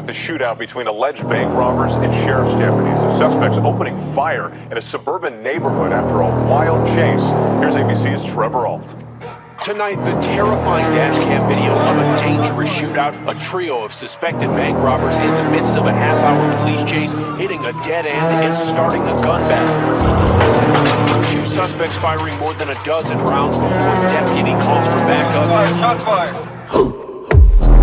with the shootout between alleged bank robbers and sheriff's deputies. The suspects opening fire in a suburban neighborhood after a wild chase. Here's ABC's Trevor Ault. Tonight, the terrifying dashcam video of a dangerous shootout. A trio of suspected bank robbers in the midst of a half-hour police chase, hitting a dead end and starting a gun battle. Two suspects firing more than a dozen rounds before deputy calls for backup. Shot fire.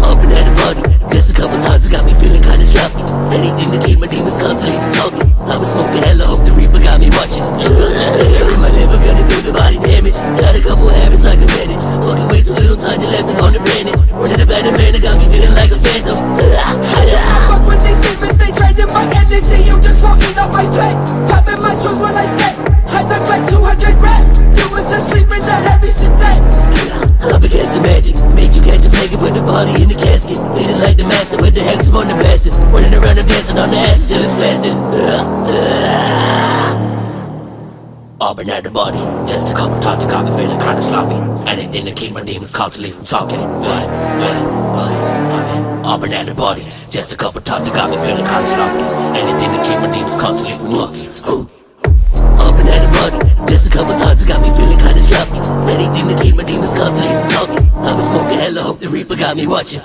Open at the body, just a couple times it got me feeling kinda sloppy. Anything to keep my demons constantly from talking. I was smoking hella, hope the Reaper got me watching. Carry my liver, gonna do the body damage. Got a couple habits like a bandit. Walking way too little time, you left it on the planet. Running a better man, it got me feeling like a phantom. I fuck with these demons, they draining my energy. You just won't eat up my plate. Popping my shoes when I skate. Had to like 200 grand. You was just sleeping that heavy shit day. Up against the magic, make you catch a plague and put the body in the casket. Feeling like the master with the hex on the bastard. Running around and dancing on the ass till it's blasted. Auburn at the body, just a couple times you got me feeling kinda sloppy. Anything to keep my demons constantly from talking. Auburn at the body, just a couple times you got me feeling kinda sloppy. Anything to keep my demons constantly from walking. Auburn at the body, just a couple times it got me feeling kinda sloppy. Anything to keep my demons constantly from talking. I was smoking hella, hope the Reaper got me watching.